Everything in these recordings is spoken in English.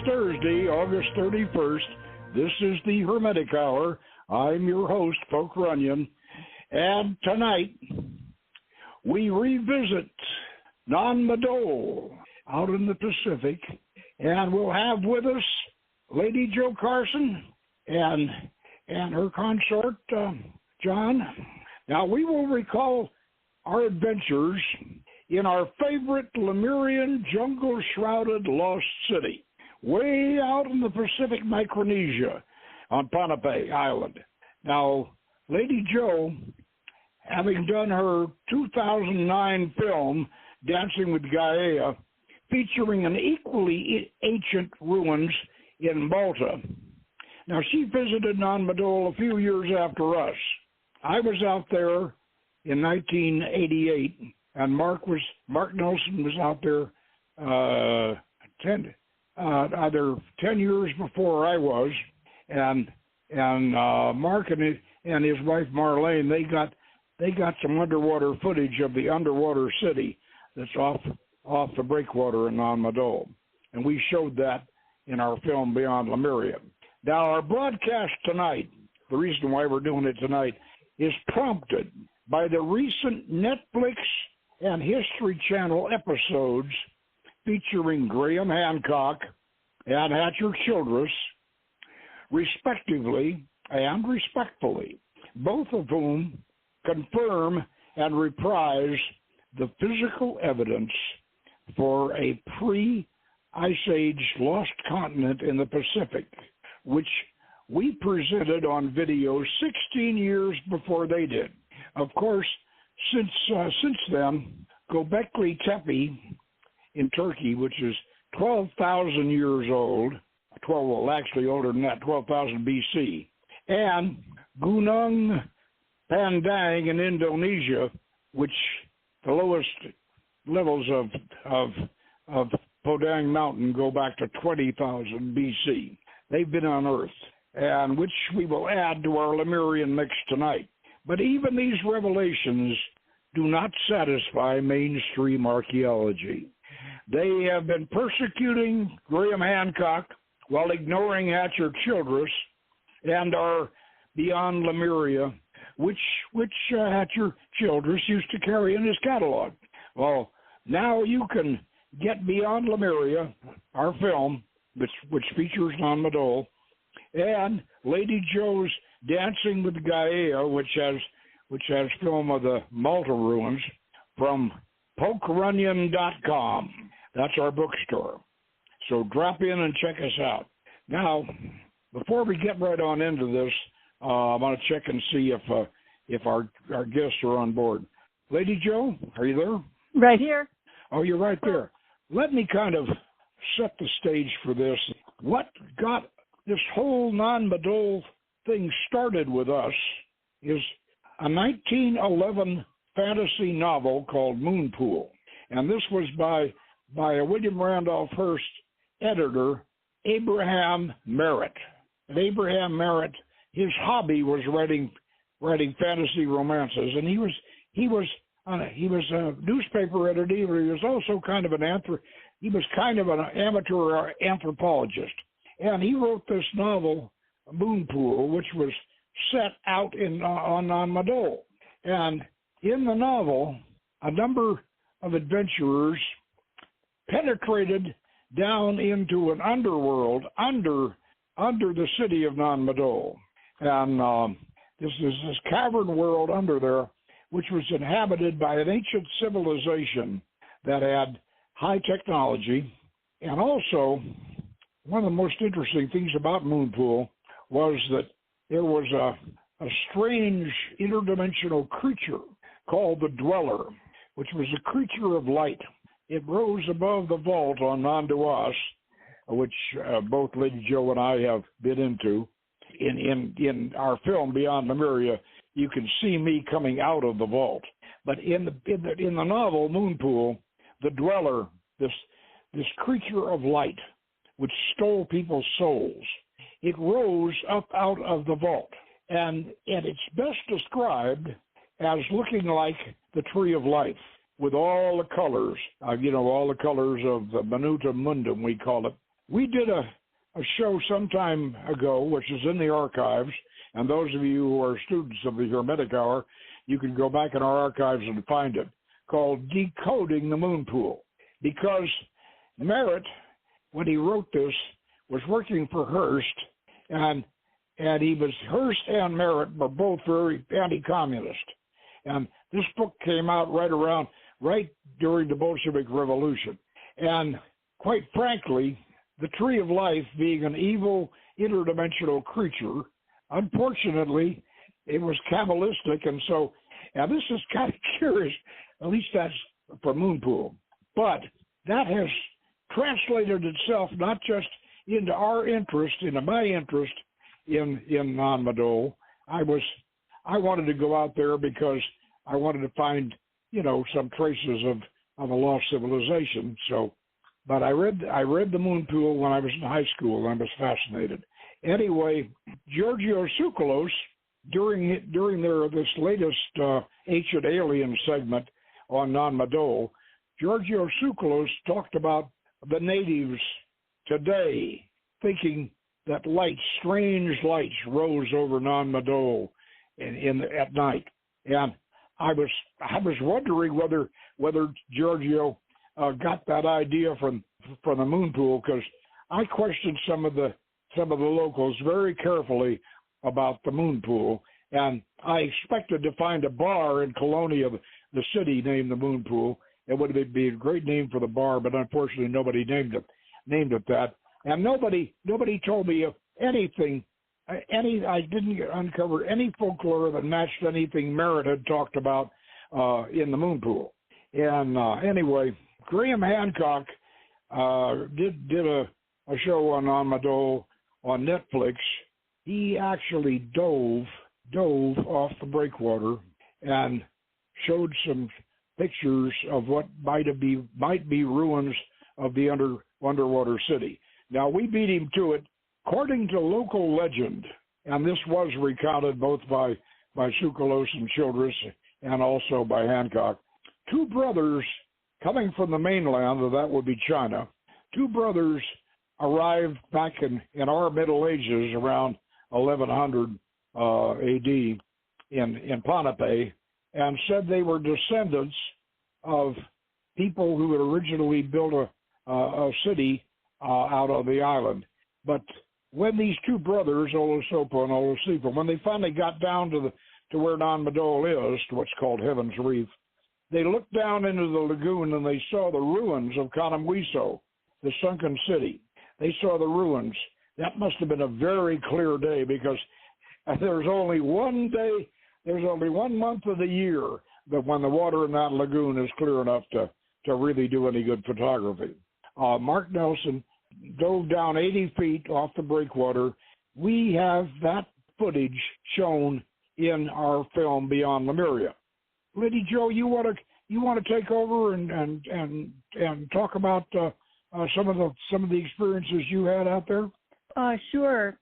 Thursday, August 31st. This is the Hermetic Hour. I'm your host, Poke Runyon. And tonight, we revisit non-madol out in the Pacific. And we'll have with us Lady Jo Carson and her consort, John. Now, we will recall our adventures in our favorite Lemurian jungle-shrouded lost city, way out in the Pacific Micronesia on Ponape Island. Now, Lady Jo, having done her 2009 film, Dancing with Gaia, featuring an equally ancient ruins in Malta. Now, she visited non-madol a few years after us. I was out there in 1988, and Mark Nelson was out there either 10 years before I was, and Mark and his wife Marlene, they got some underwater footage of the underwater city that's off the breakwater in non-madol, and we showed that in our film Beyond Lemuria. Now, our broadcast tonight, the reason why we're doing it tonight, is prompted by the recent Netflix and History Channel episodes featuring Graham Hancock and Hatcher Childress, respectively and respectfully, both of whom confirm and reprise the physical evidence for a pre-Ice Age lost continent in the Pacific, which we presented on video 16 years before they did. Of course, since then, Göbekli Tepe in Turkey, which is 12,000 years old, actually older than that, 12,000 BC, and Gunung Pandang in Indonesia, which the lowest levels of Podang Mountain go back to 20,000 BC. They've been unearthed, and which we will add to our Lemurian mix tonight. But even these revelations do not satisfy mainstream archaeology. They have been persecuting Graham Hancock while ignoring Hatcher Childress and our Beyond Lemuria, which Hatcher Childress used to carry in his catalog. Well, now you can get Beyond Lemuria, our film, which features non-madol, and Lady Jo's Dancing with Gaia, which has film of the Malta ruins, from pokerunyon.com. That's our bookstore. So drop in and check us out. Now, before we get right on into this, I'm going to check and see if our guests are on board. Lady Jo, are you there? Right here. Oh, you're right there. Let me kind of set the stage for this. What got this whole non-madol thing started with us is a 1911 fantasy novel called Moonpool. And this was by a William Randolph Hearst editor, Abraham Merritt. And Abraham Merritt, his hobby was writing fantasy romances, and he was a newspaper editor, but he was also kind of an amateur anthropologist. And he wrote this novel, Moonpool, which was set out on non-madol. And in the novel, a number of adventurers penetrated down into an underworld under the city of non-madol. And this is this cavern world under there, which was inhabited by an ancient civilization that had high technology. And also, one of the most interesting things about Moonpool was that there was a strange interdimensional creature called the Dweller, which was a creature of light. It rose above the vault on Non-Duas, which both Lady Jo and I have been into. In our film Beyond Lemuria, you can see me coming out of the vault. But in the novel Moonpool, the Dweller, this creature of light, which stole people's souls, it rose up out of the vault, and it's best described as looking like the tree of life, with all the colors, all the colors of the Minuta Mundum, we call it. We did a show some time ago, which is in the archives, and those of you who are students of the Hermetic Hour, you can go back in our archives and find it, called Decoding the Moon Pool. Because Merritt, when he wrote this, was working for Hearst, and Hearst and Merritt were both very anti-communist. And this book came out right during the Bolshevik Revolution. And quite frankly, the Tree of Life being an evil interdimensional creature, unfortunately, it was Kabbalistic, and this is kind of curious, at least that's for Moon Pool. But that has translated itself not just into our interest, into my interest in non-madol. I wanted to go out there because I wanted to find, some traces of a lost civilization. But I read the Moon Pool when I was in high school, and I was fascinated. Anyway, Giorgio Tsoukalos, during this latest Ancient Alien segment on non-madol, Giorgio Tsoukalos talked about the natives today thinking that strange lights, rose over non-madol at night, and I was wondering whether Giorgio got that idea from the Moon Pool, because I questioned some of the locals very carefully about the Moon Pool, and I expected to find a bar in Colonia, the city, named the Moon Pool. It would be a great name for the bar, but unfortunately nobody named it that, and nobody told me of anything. I didn't uncover any folklore that matched anything Merritt had talked about in the Moon Pool. And anyway, Graham Hancock did a show on non-madol on Netflix. He actually dove off the breakwater and showed some pictures of what might be ruins of the underwater city. Now, we beat him to it. According to local legend, and this was recounted both by Tsoukalos and Childress and also by Hancock, two brothers coming from the mainland, or that would be China, two brothers arrived back in our Middle Ages around 1100 AD in Pohnpei, and said they were descendants of people who had originally built a city out on the island. But when these two brothers, Olosopo and Olosipo, when they finally got down to where non-madol is, to what's called Heaven's Reef, they looked down into the lagoon and they saw the ruins of Kanamwiso, the sunken city. They saw the ruins. That must have been a very clear day, because there's only one month of the year that when the water in that lagoon is clear enough to really do any good photography. Mark Nelson dove down 80 feet off the breakwater. We have that footage shown in our film Beyond Lemuria. Lady Jo, you want to take over and talk about some of the experiences you had out there? Sure.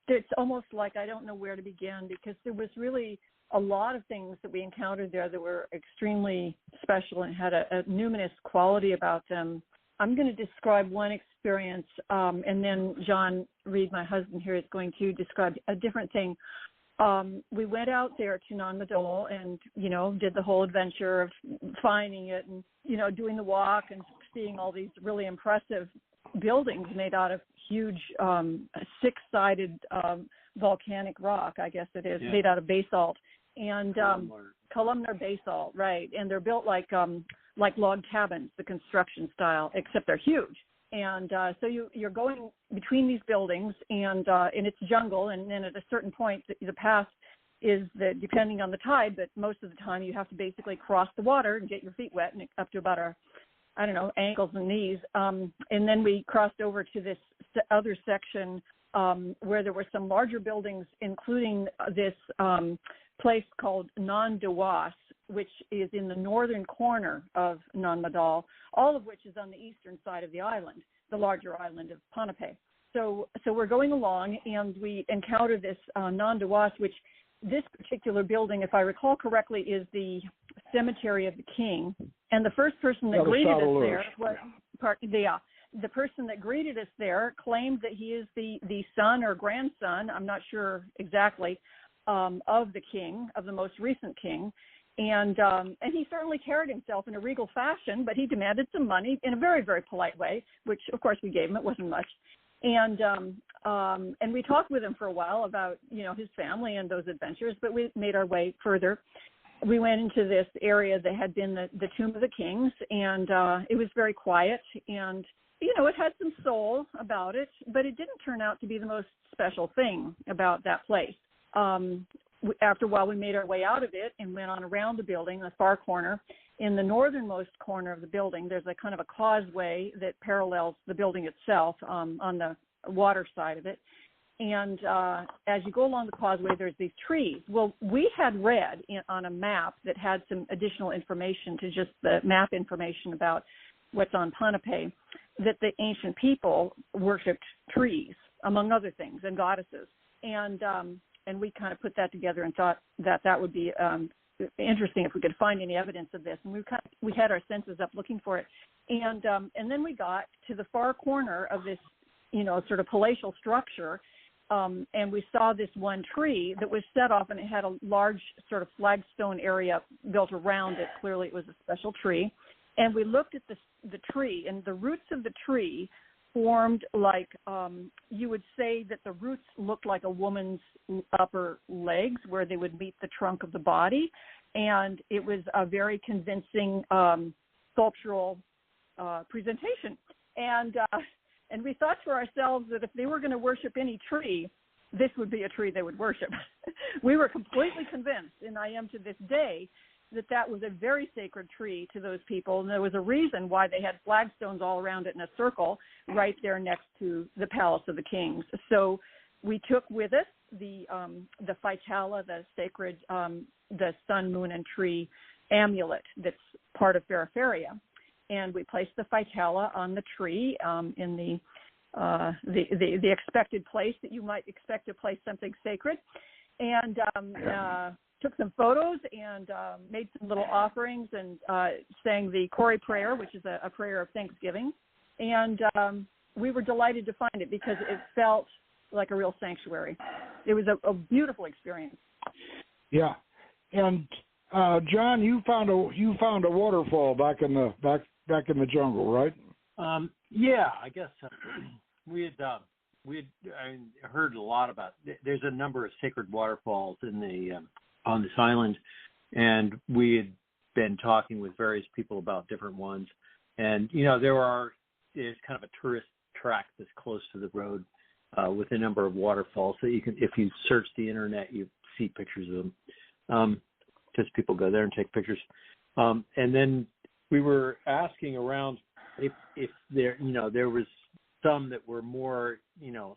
It's almost like I don't know where to begin, because there was really a lot of things that we encountered there that were extremely special and had a numinous quality about them. I'm going to describe one experience, and then John Reed, my husband here, is going to describe a different thing. We went out there to non-madol and, did the whole adventure of finding it and, doing the walk and seeing all these really impressive buildings made out of huge six-sided volcanic rock, I guess it is, made out of basalt. And columnar basalt, right. And they're built like log cabins, the construction style, except they're huge. And so you're going between these buildings, and it's jungle, and then at a certain point, the path is that, depending on the tide, but most of the time you have to basically cross the water and get your feet wet, and up to about ankles and knees. And then we crossed over to this other section where there were some larger buildings, including this place called Non-Dewas, which is in the northern corner of non-madol, all of which is on the eastern side of the island, the larger island of Pohnpei. So we're going along, and we encounter this Non-Dewas, which this particular building, if I recall correctly, is the Cemetery of the King. And the first person that greeted us there was the person that greeted us there claimed that he is the son or grandson, I'm not sure exactly, of the king, of the most recent king. And he certainly carried himself in a regal fashion, but he demanded some money in a very, very polite way, which of course we gave him. It wasn't much. And we talked with him for a while about, his family and those adventures, but we made our way further. We went into this area that had been the Tomb of the Kings, and it was very quiet, and, it had some soul about it, but it didn't turn out to be the most special thing about that place. After a while, we made our way out of it and went on around the building, the far corner. In the northernmost corner of the building, there's a kind of a causeway that parallels the building itself on the water side of it. And as you go along the causeway, there's these trees. Well, we had read on a map that had some additional information to just the map information about what's on Pohnpei, that the ancient people worshipped trees, among other things, and goddesses. And we kind of put that together and thought that would be interesting if we could find any evidence of this. And we had our senses up looking for it. And then we got to the far corner of this, sort of palatial structure, and we saw this one tree that was set off, and it had a large sort of flagstone area built around it. Clearly it was a special tree. And we looked at the tree, and the roots of the tree formed like, you would say that the roots looked like a woman's upper legs where they would meet the trunk of the body. And it was a very convincing sculptural presentation. And we thought to ourselves that if they were going to worship any tree, this would be a tree they would worship. We were completely convinced, and I am to this day, that was a very sacred tree to those people. And there was a reason why they had flagstones all around it in a circle right there next to the Palace of the Kings. So we took with us the Phytala, the sacred, the sun, moon, and tree amulet that's part of Feraferia. And we placed the Phytala on the tree in the expected place that you might expect to place something sacred. And took some photos and made some little offerings and sang the Kori prayer, which is a prayer of thanksgiving. And we were delighted to find it because it felt like a real sanctuary. It was a beautiful experience. Yeah. And John, you found a waterfall back in the jungle, right? Yeah, I guess we had heard a lot about. There's a number of sacred waterfalls on this island, and we had been talking with various people about different ones. And there's kind of a tourist track that's close to the road with a number of waterfalls. So you can, if you search the internet, you see pictures of them. Because people go there and take pictures. And then we were asking around if there was some that were more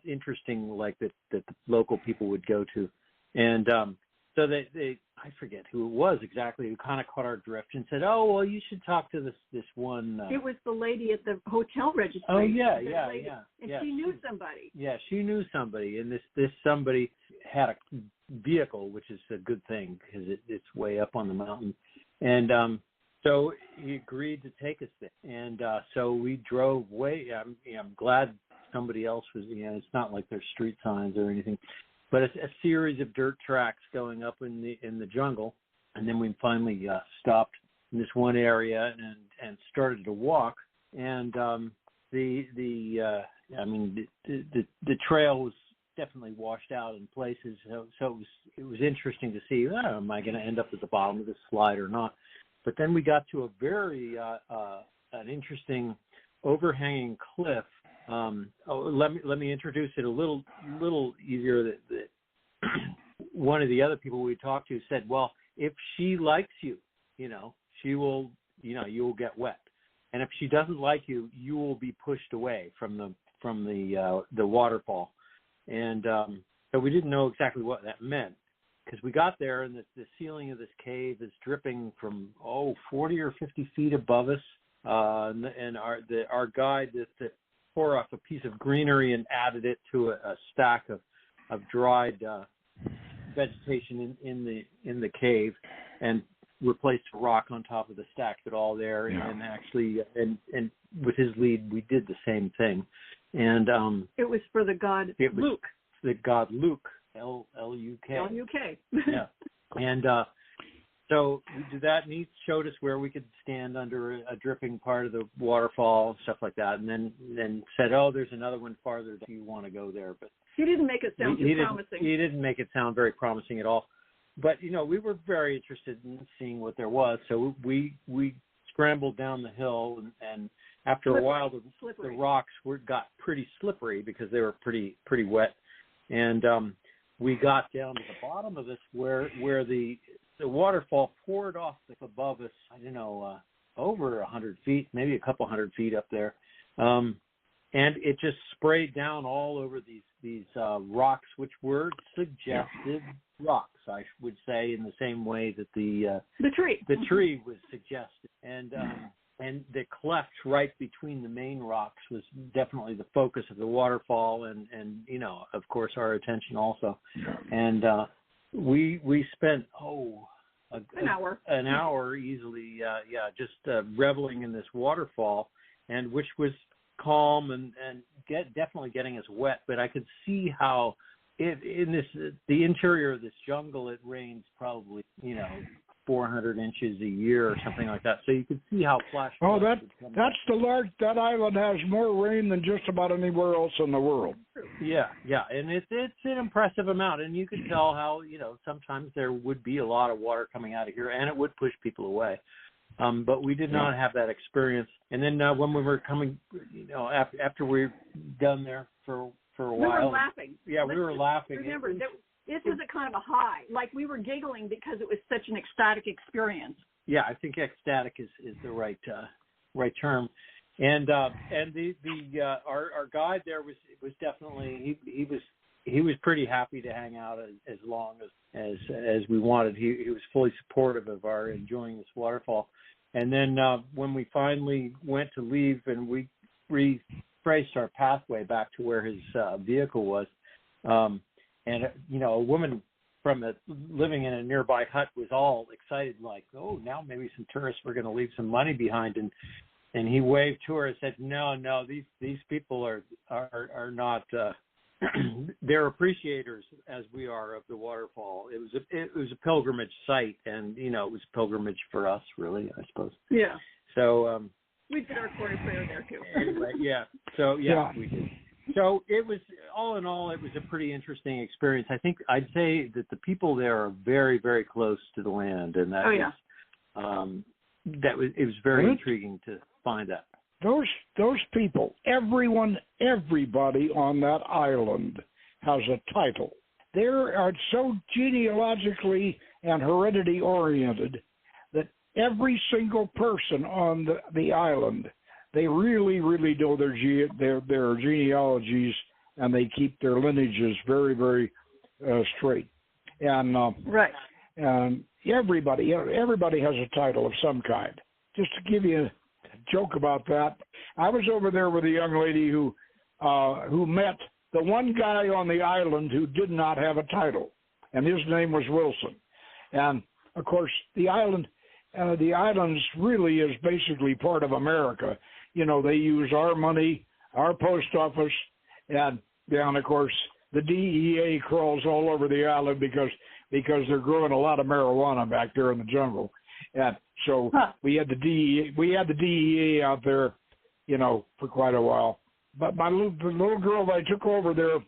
interesting, like that the local people would go to, and so they I forget who it was exactly who kind of caught our drift and said, "Oh, well, you should talk to this one." It was the lady at the hotel registry. Oh yeah. And she knew somebody. Yeah, she knew somebody, and this somebody had a vehicle, which is a good thing because it's way up on the mountain, and so he agreed to take us there, and so we drove way. I'm glad somebody else was. It's not like there's street signs or anything. But it's a series of dirt tracks going up in the jungle, and then we finally stopped in this one area and started to walk. And the trail was definitely washed out in places, so it was interesting to see. Am I going to end up at the bottom of this slide or not? But then we got to a very an interesting overhanging cliff. Let me introduce it a little easier. That one of the other people we talked to said, well, if she likes you, she will, you will get wet, and if she doesn't like you, you will be pushed away from the waterfall. And so we didn't know exactly what that meant because we got there and the ceiling of this cave is dripping from 40 or 50 feet above us, and our guide that tore off a piece of greenery and added it to a stack of dried vegetation in the cave, and replaced a rock on top of the stack it all there, and actually, and with his lead, we did the same thing. And it was for the god Luke. The god Luke, L-U-K. L-U-K. Yeah. And so we did that, and he showed us where we could stand under a dripping part of the waterfall, stuff like that, and then said, "Oh, there's another one farther. Do you want to go there?" But he didn't make it sound too promising. He didn't make it sound very promising at all. But we were very interested in seeing what there was, so we scrambled down the hill, and after a while, the rocks got pretty slippery because they were pretty wet, and we got down to the bottom of this where the waterfall poured off above us, I don't know, over 100 feet, maybe a couple 100 feet up there. And it just sprayed down all over these rocks, which were suggested rocks, I would say, in the same way that the tree was suggested. And the cleft right between the main rocks was definitely the focus of the waterfall, and of course, our attention also. And we spent an hour easily, just reveling in this waterfall, and which was calm and definitely getting us wet. But I could see how the interior of this jungle, it rains probably 400 inches a year or something like that. So you could see how flash. Oh, that island has more rain than just about anywhere else in the world. Yeah, and it's an impressive amount, and you could tell how sometimes there would be a lot of water coming out of here, and it would push people away. But we did not have that experience. And then when we were coming, after we were done there for a while, we were laughing. Yeah, we were laughing. Remember, this was a kind of a high. Like we were giggling because it was such an ecstatic experience. Yeah, I think ecstatic is the right term. And our guide there was definitely he was pretty happy to hang out as long as we wanted. He was fully supportive of our enjoying this waterfall. And then when we finally went to leave and we retraced our pathway back to where his vehicle was, and a woman living in a nearby hut was all excited, like, "Oh, now maybe some tourists were going to leave some money behind." And he waved to her and said, "No, these people are not. They're appreciators as we are of the waterfall. It was a pilgrimage site, and it was a pilgrimage for us, really, I suppose." Yeah. So we did our quarter prayer there too. Anyway, yeah. So we did. So it was, all in all, it was a pretty interesting experience. I think I'd say that the people there are very, very close to the land, and that it was very intriguing to find that. Those people, everybody on that island has a title. They are so genealogically and heredity oriented that every single person on the island, they really, really know their genealogies, and they keep their lineages very, very straight. And and everybody has a title of some kind. Just to give you a joke about that, I was over there with a young lady who met the one guy on the island who did not have a title, and his name was Wilson. And of course, the islands really is basically part of America. They use our money, our post office, and of course the DEA crawls all over the island because they're growing a lot of marijuana back there in the jungle. And so we had the DEA out there, for quite a while. But the little girl that I took over there,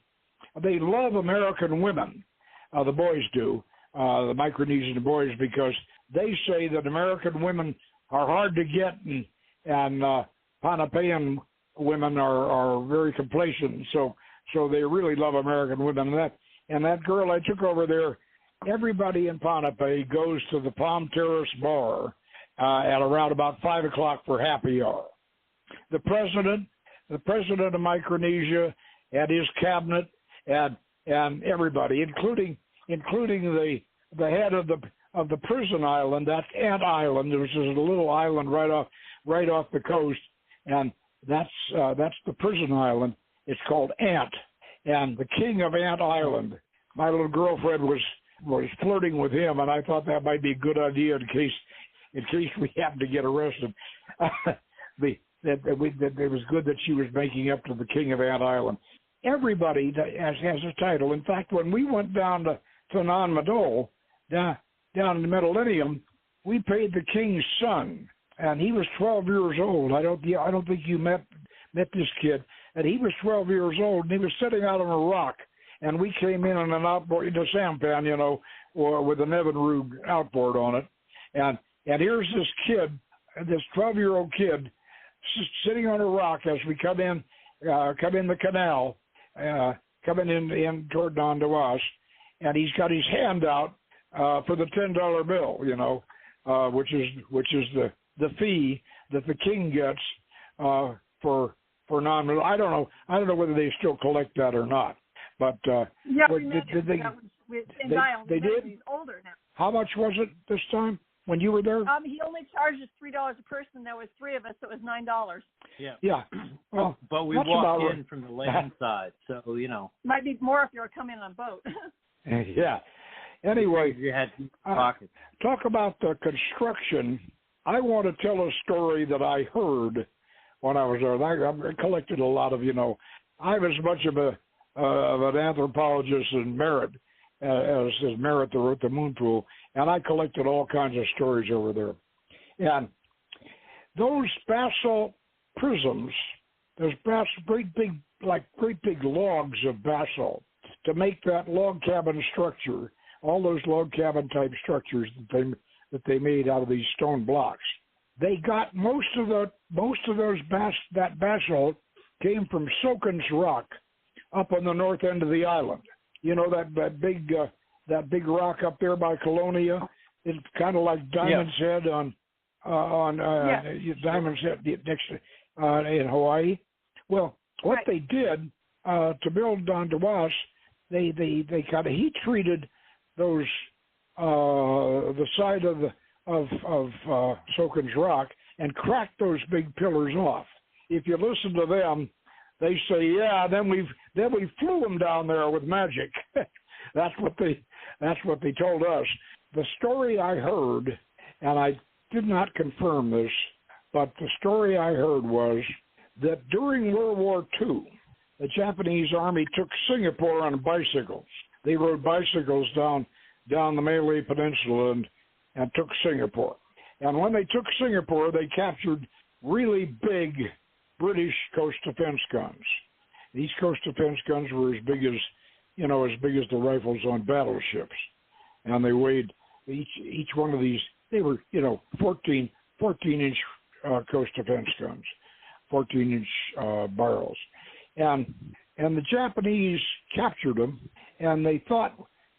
they love American women. The boys do, the Micronesian boys, because they say that American women are hard to get, and Pohnpeian women are very complacent. So they really love American women. And that girl I took over there, everybody in Pohnpei goes to the Palm Terrace bar at around about 5 o'clock for happy hour. The president of Micronesia and his cabinet and everybody, including the head of the prison island, that's Ant Island, which is a little island right off the coast, and that's the prison island. It's called Ant, and the king of Ant Island. My little girlfriend was flirting with him, and I thought that might be a good idea in case we happen to get arrested. It was good that she was making up to the King of Ant Island. Everybody has a title. In fact, when we went down to non-madol, down in the Millennium, we paid the king's son, and he was 12 years old. I don't think you met this kid, and he was 12 years old, and he was sitting out on a rock, and we came in on an outboard, in a sampan, or with an Evinrude outboard on it, and here's this kid, this 12-year-old kid, sitting on a rock as we come in the canal, coming in toward Don Duas, and he's got his hand out for the $10 bill, which is the fee that the king gets for non. I don't know whether they still collect that or not, but they did. He's older now. How much was it this time when you were there? He only charges $3 a person. There was 3 of us, so it was $9. Yeah. Well, but we walked in from the land side, so might be more if you were coming on a boat. Yeah. Anyway, you had pockets. Talk about the construction. I want to tell a story that I heard when I was there. I collected a lot of, I'm as much of an anthropologist as Merritt, that wrote the Moon Pool, and I collected all kinds of stories over there. And those basalt prisms, those great big logs of basalt, to make that log cabin structure, all those log cabin type structures that they made out of these stone blocks. They got most of those that basalt came from Soken's Rock up on the north end of the island. That big rock up there by Colonia. It's kind of like Diamond's Head Diamond's Head next to, in Hawaii. Well, what they did to build Don Duas, they kind of heat treated those the side of Soken's Rock and cracked those big pillars off. If you listen to them, they say, yeah, then we flew them down there with magic. That's what they told us. The story I heard, and I did not confirm this, but the story I heard was that during World War II, the Japanese army took Singapore on bicycles. They rode bicycles down the Malay Peninsula and took Singapore. And when they took Singapore, they captured really big British coast defense guns. These coast defense guns were as big as the rifles on battleships, and they weighed each one of these. They were 14-inch coast defense guns, 14-inch barrels, and the Japanese captured them, and they thought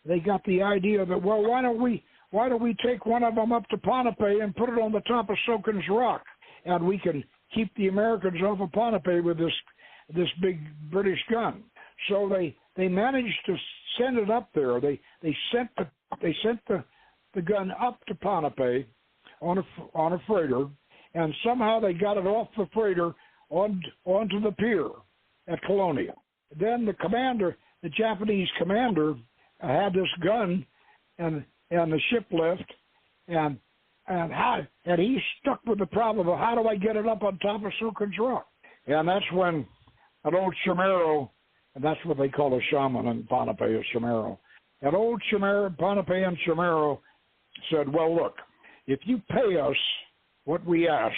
they got the idea that, well, why don't we take one of them up to Ponape and put it on the top of Soken's Rock, and we can keep the Americans off of Ponape with this big British gun. So they managed to send it up there. They sent the gun up to Ponape on a freighter, and somehow they got it off the freighter onto the pier at Colonia. Then the Japanese commander, had this gun, and the ship left, and he stuck with the problem of how do I get it up on top of Soken's Rock, and that's when an old Chamorro, and that's what they call a shaman in Ponape, a Chamorro. An old Chamorro, Ponape and Chamorro said, well, look, if you pay us what we ask,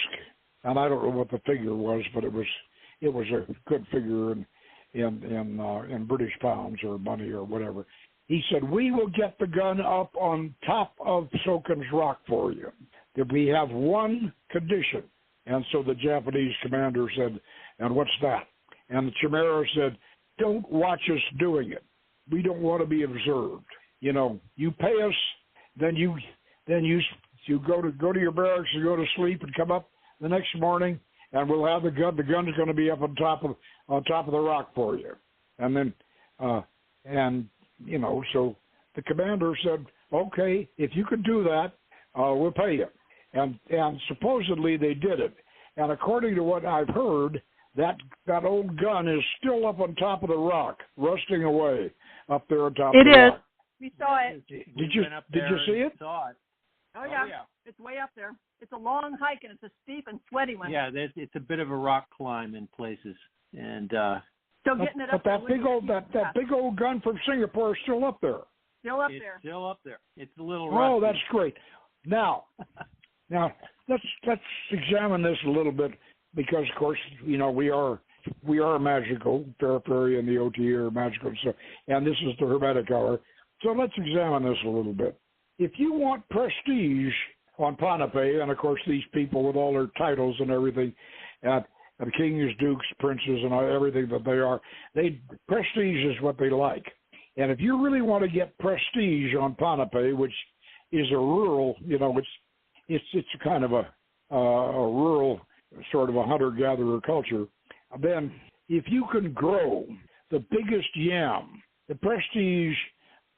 and I don't know what the figure was, but it was a good figure in British pounds or money or whatever. He said, we will get the gun up on top of Soken's Rock for you. That we have one condition. And so the Japanese commander said, and what's that? And the Chamorro said, don't watch us doing it. We don't want to be observed. You pay us, then you go to your barracks and go to sleep and come up the next morning, and we'll have the gun. The gun's going to be up on top of the rock for you. And then so the commander said, okay, if you can do that, we'll pay you. And supposedly they did it. And according to what I've heard, that old gun is still up on top of the rock, rusting away up there on top of the rock. We saw it. Did you see it? Saw it. Oh yeah. It's way up there. It's a long hike and it's a steep and sweaty one. Yeah, it's a bit of a rock climb in places, and so getting it up. But that big old gun from Singapore is still up there. Still up it's there. Still up there. It's a little rusty. Oh, that's great. Now let's examine this a little bit because, of course, we are magical. Fairy and the OT are magical, and this is the Hermetic hour. So let's examine this a little bit. If you want prestige on Pohnpei, and of course these people with all their titles and everything, and kings, dukes, princes, and everything that they are, prestige is what they like. And if you really want to get prestige on Pohnpei, which is a rural, it's kind of a rural sort of a hunter-gatherer culture, then if you can grow the biggest yam, the prestige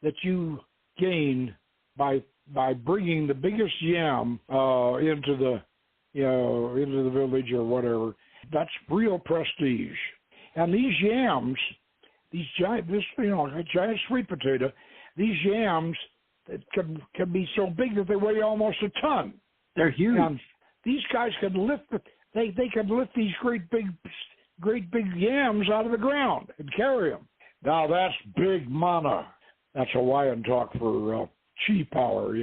that you gain by bringing the biggest yam into the village or whatever, that's real prestige. And these yams, giant sweet potato, these yams can be so big that they weigh almost a ton. They're huge. And these guys can lift they can lift these great big yams out of the ground and carry them. Now that's big mana. That's Hawaiian talk for chi power,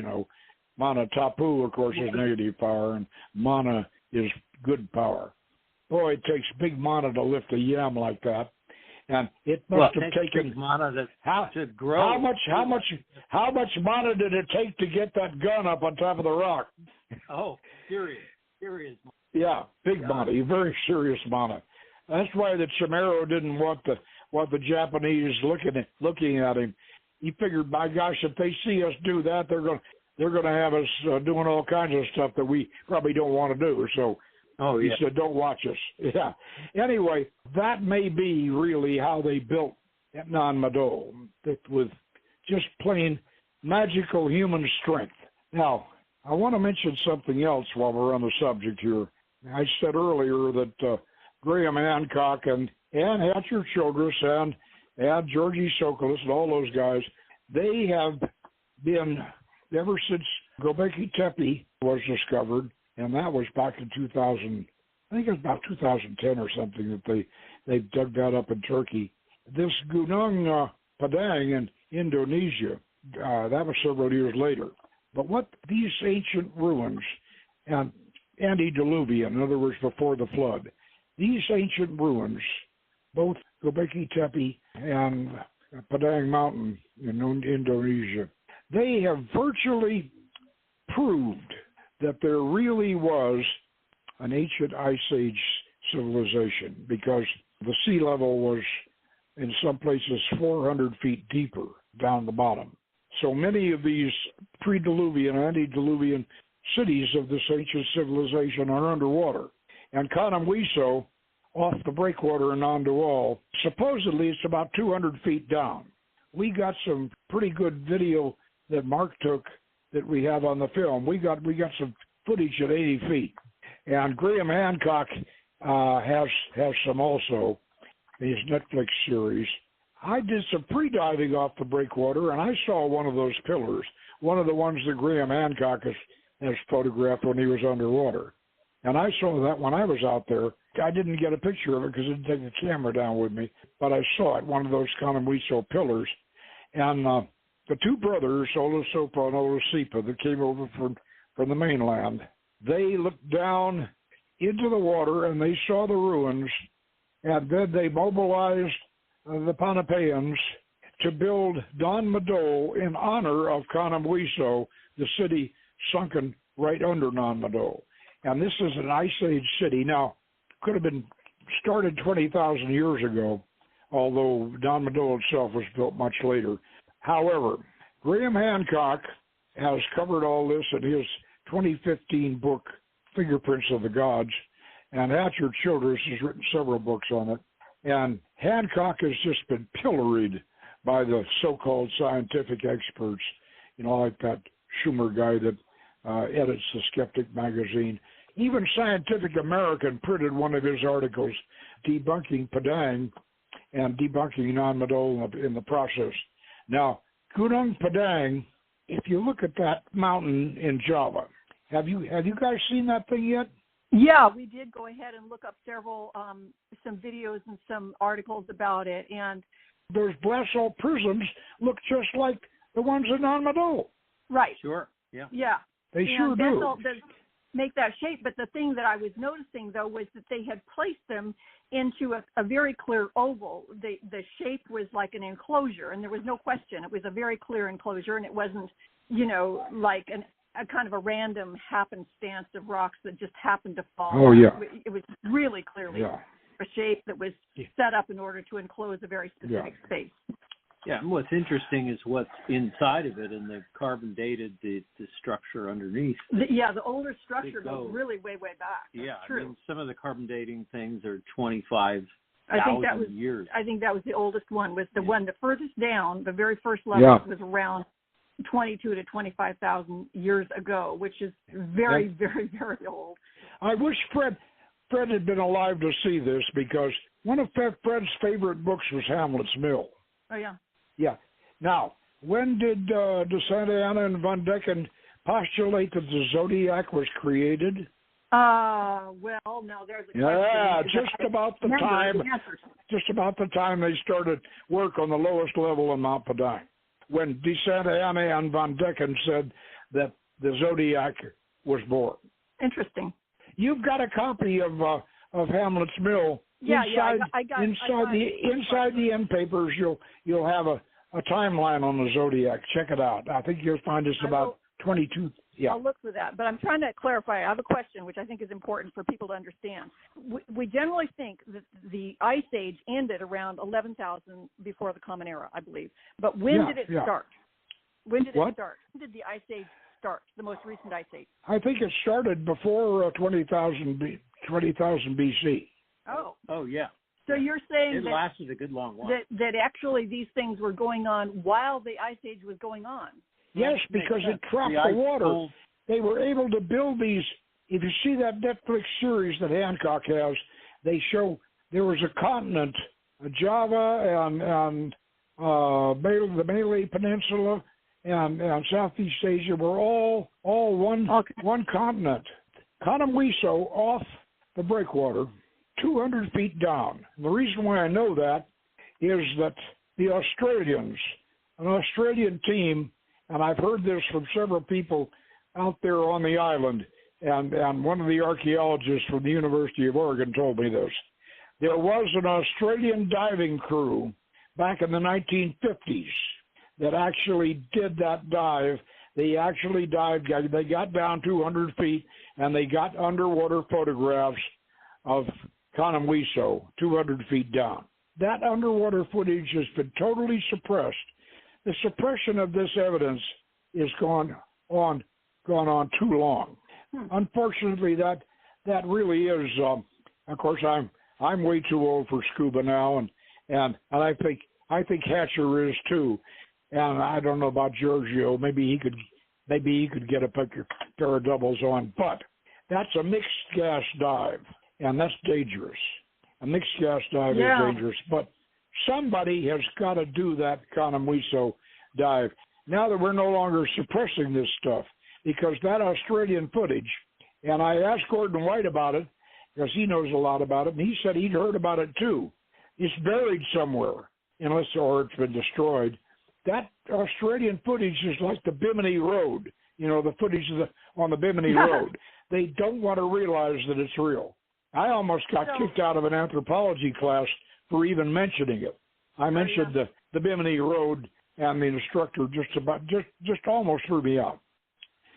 Mana tapu, of course, is negative power, and mana is good power. Boy, it takes big mana to lift a yam like that, and it must have taken mana to grow. How much mana did it take to get that gun up on top of the rock? Oh, serious. Yeah, big mana, very serious mana. That's why the Chamorro didn't want the Japanese looking at him. He figured, by gosh, if they see us do that, they're going to have us doing all kinds of stuff that we probably don't want to do. So he said, don't watch us. Yeah. Anyway, that may be really how they built madol, with just plain magical human strength. Now, I want to mention something else while we're on the subject here. I said earlier that Graham Hancock and Hatcher Childress and Georgie Sokolis and all those guys, they have been, ever since Göbekli Tepe was discovered, and that was back in 2000, I think it was about 2010 or something that they dug that up in Turkey. This Gunung Padang in Indonesia, that was several years later. But what these ancient ruins, and antediluvian, in other words, before the flood, these ancient ruins, both Göbekli Tepe and Padang Mountain in Indonesia, they have virtually proved that there really was an ancient Ice Age civilization, because the sea level was, in some places, 400 feet deeper down the bottom. So many of these pre-Diluvian, antediluvian cities of this ancient civilization are underwater. And Kanamwiso, off the breakwater in Nandual, supposedly it's about 200 feet down. We got some pretty good video that Mark took that we have on the film. We got some footage at 80 feet. And Graham Hancock has some also in his Netflix series. I did some pre-diving off the breakwater, and I saw one of those pillars, one of the ones that Graham Hancock has photographed when he was underwater. And I saw that when I was out there. I didn't get a picture of it because I didn't take the camera down with me, but I saw it, one of those Kanamwiso pillars. And the two brothers, Olusopa and Olusepa, that came over from the mainland, they looked down into the water and they saw the ruins, and then they mobilized the Pohnpeians to build Don Madol in honor of Kanamwiso, the city sunken right under Don Madol. And this is an Ice Age city. Now, could have been started 20,000 years ago, although Don Madol itself was built much later. However, Graham Hancock has covered all this in his 2015 book, Fingerprints of the Gods, and Hatcher Childress has written several books on it. And Hancock has just been pilloried by the so-called scientific experts, like that Schumer guy that edits the Skeptic magazine. Even Scientific American printed one of his articles debunking Padang and debunking Don Madol in the process. Now, Gunung Padang, if you look at that mountain in Java, have you guys seen that thing yet? Yeah, we did go ahead and look up several, some videos and some articles about it. And those basalt prisms look just like the ones in madol. Right. Sure. Yeah. Yeah. They sure do. Basalt does make that shape, but the thing that I was noticing, though, was that they had placed them into a very clear oval. The shape was like an enclosure, and there was no question. It was a very clear enclosure, and it wasn't, like a kind of a random happenstance of rocks that just happened to fall. Oh, yeah. It was really clearly a shape that was set up in order to enclose a very specific space. Yeah, and what's interesting is what's inside of it, and they've carbon dated the structure underneath. The older structure goes really way back. Yeah, true. I mean, some of the carbon dating things are 25,000 years. I think that was the oldest one. Was the one the furthest down, the very first level was around 22 to 25,000 years ago, which is very, very, very old. I wish Fred had been alive to see this, because one of Fred's favorite books was Hamlet's Mill. Oh, yeah. Yeah. Now, when did de Santa Anna and Van Decken postulate that the zodiac was created? Well, no, there's a question. Yeah, just about the time they started work on the lowest level in Mount Padang, when de Santa Anna and Van Decken said that the zodiac was born. Interesting. You've got a copy of Hamlet's Mill. Inside the end papers, you'll have a timeline on the zodiac. Check it out. I think you'll find it's about 22. Yeah. I'll look for that. But I'm trying to clarify. I have a question which I think is important for people to understand. We generally think that the Ice Age ended around 11,000 before the Common Era, I believe. But when did it start? When did it start? When did the Ice Age start, the most recent Ice Age? I think it started before 20,000 BC. Oh, yeah. So you're saying it lasted a good long while. That actually these things were going on while the Ice Age was going on? Yes, because it trapped the water. They were able to build these. If you see that Netflix series that Hancock has, they show there was a continent, Java and the Malay Peninsula and Southeast Asia were all one continent. Connemwiso off the breakwater, 200 feet down. And the reason why I know that is that the Australians, an Australian team, and I've heard this from several people out there on the island, and one of the archaeologists from the University of Oregon told me this. There was an Australian diving crew back in the 1950s that actually did that dive. They actually dived, they got down 200 feet, and they got underwater photographs of Connemwiso, 200 feet down. That underwater footage has been totally suppressed. The suppression of this evidence is gone on too long. Unfortunately, that really is. Of course, I'm way too old for scuba now, and I think Hatcher is too. And I don't know about Giorgio. Maybe he could get a pair of doubles on, but that's a mixed gas dive, and that's dangerous. A mixed gas dive is dangerous, but somebody has got to do that Connemwiso dive. Now that we're no longer suppressing this stuff, because that Australian footage, and I asked Gordon White about it, because he knows a lot about it, and he said he'd heard about it too. It's buried somewhere, or it's been destroyed. That Australian footage is like the Bimini Road, the footage on the Bimini Road. They don't want to realize that it's real. I almost got kicked out of an anthropology class for even mentioning it. I mentioned the Bimini Road, and the instructor just almost threw me out.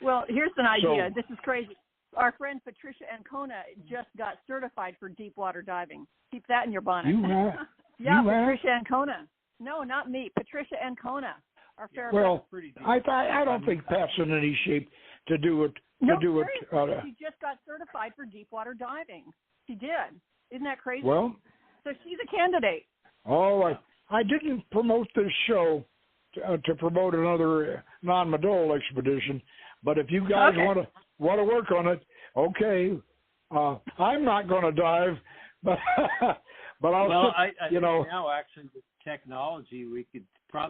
Well, here's an idea. This is crazy. Our friend Patricia Ancona just got certified for deep water diving. Keep that in your bonnet. You have? Patricia Ancona. No, not me. Patricia Ancona. Our fair I don't think Pat's in any shape to do it. She just got certified for deep water diving. She did. Isn't that crazy? Well, so she's a candidate. Oh, I didn't promote this show to promote another non-madol expedition, but if you guys want to work on it, okay. I'm not going to dive, but I'll. Now actually with technology, we could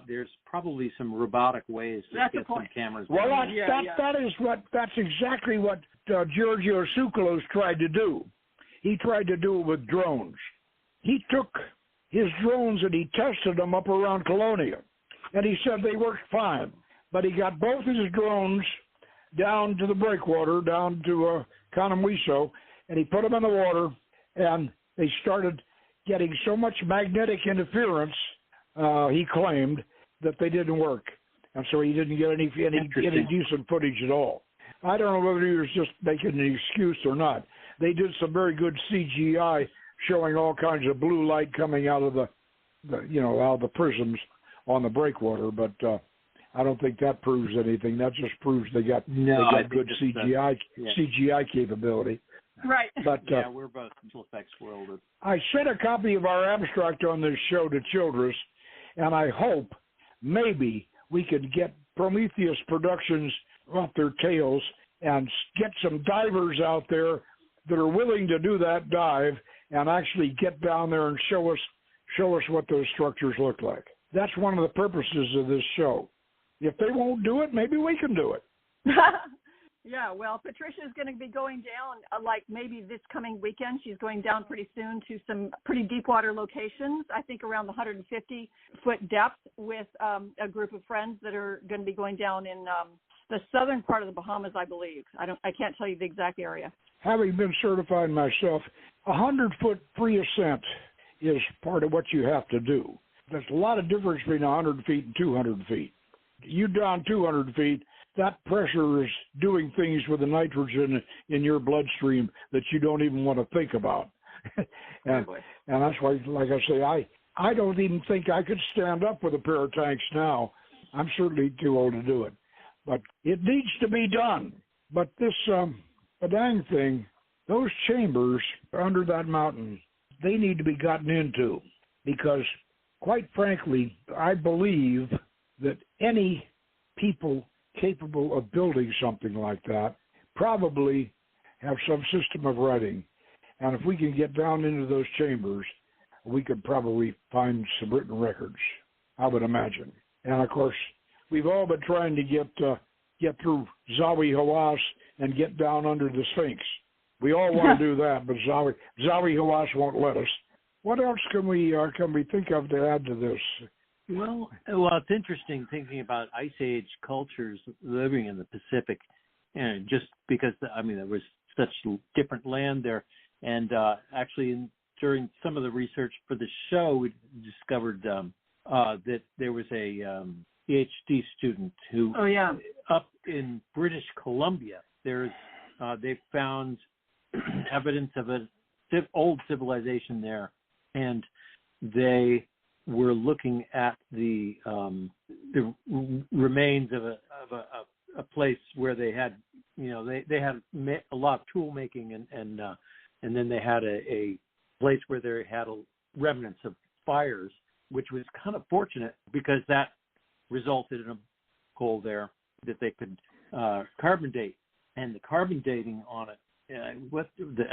there's probably some robotic ways to get some cameras. Well, that's exactly what Giorgio Tsoukalos tried to do. He tried to do it with drones. He took his drones and he tested them up around Colonia, and he said they worked fine. But he got both his drones down to the breakwater, down to Conomuiso, and he put them in the water, and they started getting so much magnetic interference, he claimed, that they didn't work. And so he didn't get any decent footage at all. I don't know whether he was just making an excuse or not. They did some very good CGI showing all kinds of blue light coming out of the out of the prisms on the breakwater, but I don't think that proves anything. That just proves they got good CGI capability. Right. But yeah, we're both visual effects world. I sent a copy of our abstract on this show to Childress, and I hope maybe we could get Prometheus Productions off their tails and get some divers out there that are willing to do that dive and actually get down there and show us what those structures look like. That's one of the purposes of this show. If they won't do it, maybe we can do it. Yeah, well, Patricia's going to be going down, like maybe this coming weekend. She's going down pretty soon to some pretty deep water locations, I think around the 150-foot depth, with a group of friends that are going to be going down in the southern part of the Bahamas, I believe. I can't tell you the exact area. Having been certified myself, 100-foot free ascent is part of what you have to do. There's a lot of difference between 100 feet and 200 feet. You down 200 feet, that pressure is doing things with the nitrogen in your bloodstream that you don't even want to think about. and that's why, like I say, I don't even think I could stand up with a pair of tanks now. I'm certainly too old to do it. But it needs to be done. But this Padang thing, those chambers under that mountain, they need to be gotten into, because, quite frankly, I believe that any people capable of building something like that probably have some system of writing. And if we can get down into those chambers, we could probably find some written records, I would imagine. And, of course, we've all been trying to get through Zawi Hawass and get down under the Sphinx. We all want to do that, but Zawi Hawass won't let us. What else can we think of to add to this? Well, it's interesting thinking about Ice Age cultures living in the Pacific, and just because there was such different land there, and actually during some of the research for the show, we discovered that there was a PhD student who up in British Columbia. They found evidence of an old civilization there, and they were looking at the remains of a place where they had, they had a lot of tool making, and then they had a place where they had remnants of fires, which was kind of fortunate because that resulted in a coal there that they could carbon date, and the carbon dating on it. I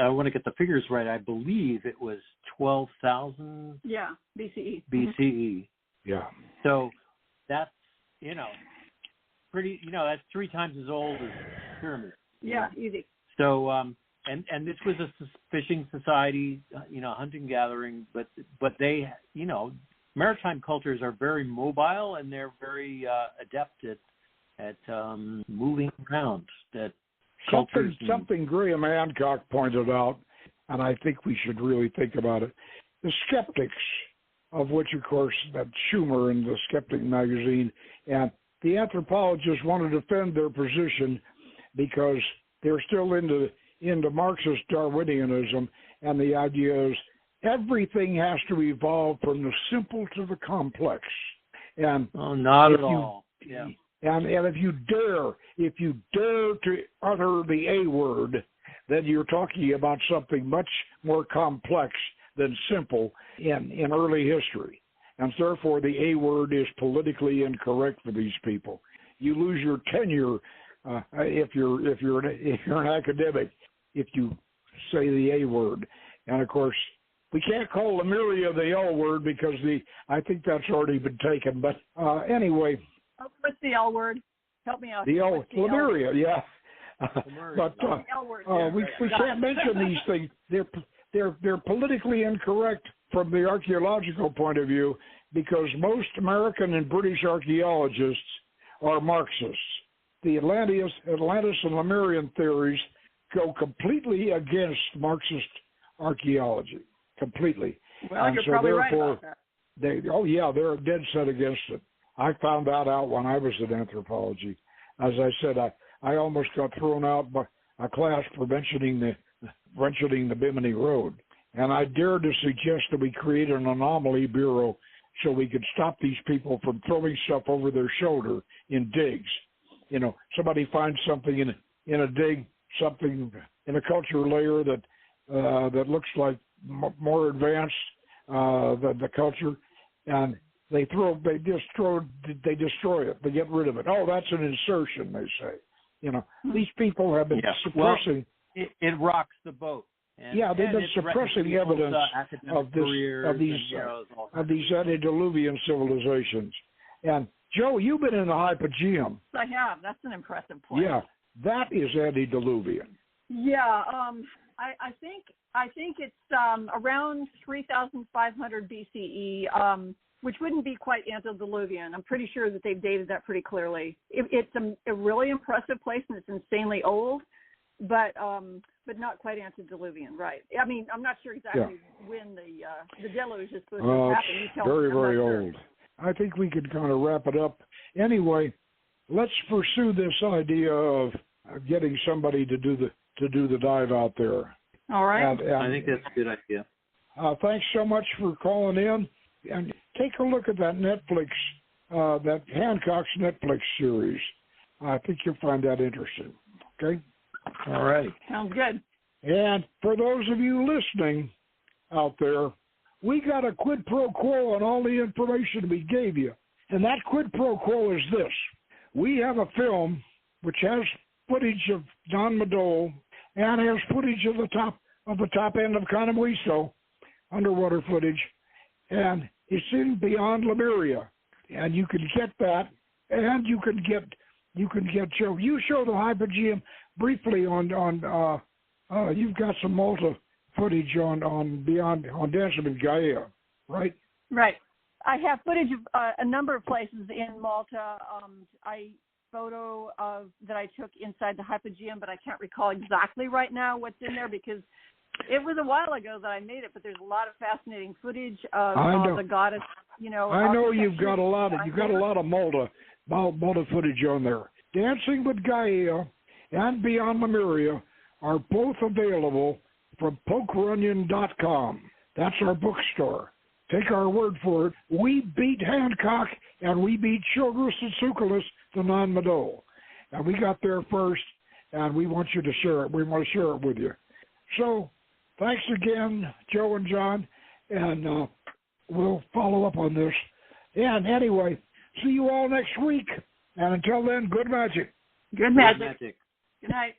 want to get the figures right. I believe it was 12,000. Yeah, BCE. BCE. Yeah. So that's pretty. That's 3 times as old as pyramids. Yeah, easy. So and this was a fishing society, hunting gathering, but they, maritime cultures are very mobile, and they're very adept at moving around. Something Graham Hancock pointed out, and I think we should really think about it. The skeptics, of which, of course, that Schumer and the Skeptic magazine, and the anthropologists want to defend their position because they're still into Marxist Darwinianism, and the idea is everything has to evolve from the simple to the complex. And not at all. Yeah. And if you dare to utter the A word, then you're talking about something much more complex than simple in early history. And therefore, the A word is politically incorrect for these people. You lose your tenure if you're an academic if you say the A word. And of course, we can't call Lemuria the L word because I think that's already been taken. But anyway. What's the L word? Help me out. The L, Lemuria, yeah. But we can't mention these things. They're politically incorrect from the archaeological point of view because most American and British archaeologists are Marxists. The Atlantis and Lemurian theories go completely against Marxist archaeology, completely. Well, and you're so probably right therefore, about that. They're dead set against it. I found that out when I was in anthropology. As I said, I almost got thrown out by a class for mentioning the Bimini Road. And I dared to suggest that we create an anomaly bureau so we could stop these people from throwing stuff over their shoulder in digs. You know, somebody finds something in a dig, something in a culture layer that looks like more advanced than the culture, and they destroy it. They get rid of it. Oh, that's an insertion, they say. You know, these people have been suppressing. Well, it rocks the boat. They've been suppressing evidence of these antediluvian civilizations. And Joe, you've been in the Hypogeum. I have. That's an impressive place. Yeah, that is antediluvian. Yeah, I think it's around 3,500 BCE, which wouldn't be quite antediluvian. I'm pretty sure that they've dated that pretty clearly. It's a really impressive place, and it's insanely old, but not quite antediluvian, right? I mean, I'm not sure exactly when the deluge is supposed to happen. You tell me. Very old. I think we could kind of wrap it up. Anyway, let's pursue this idea of getting somebody to do the dive out there. All right. And I think that's a good idea. Thanks so much for calling in, and take a look at that that Hancock's Netflix series. I think you'll find that interesting. Okay. All right. Sounds good. And for those of you listening out there, we got a quid pro quo on all the information we gave you. And that quid pro quo is this. We have a film which has footage of Don Madol and has footage of the top end of Conomuiso, underwater footage, and it's in Beyond Lemuria. And you can get that, and you can get Joe. You show the Hypogeum briefly on you've got some Malta footage on Beyond on Dancing with Gaia, right? Right. I have footage of a number of places in Malta. Photo that I took inside the Hypogeum, but I can't recall exactly right now what's in there because it was a while ago that I made it. But there's a lot of fascinating footage of the goddess. You know, I know you've got a lot of Malta footage on there. Dancing with Gaia and Beyond Lemuria are both available from pokeronion.com. That's our bookstore. Take our word for it. We beat Hancock and we beat Childress and Tsoukalos, the non-Madol. And we got there first, and we want you to share it. We want to share it with you. So thanks again, Joe and John, and we'll follow up on this. And anyway, see you all next week. And until then, good magic. Good magic. Good night.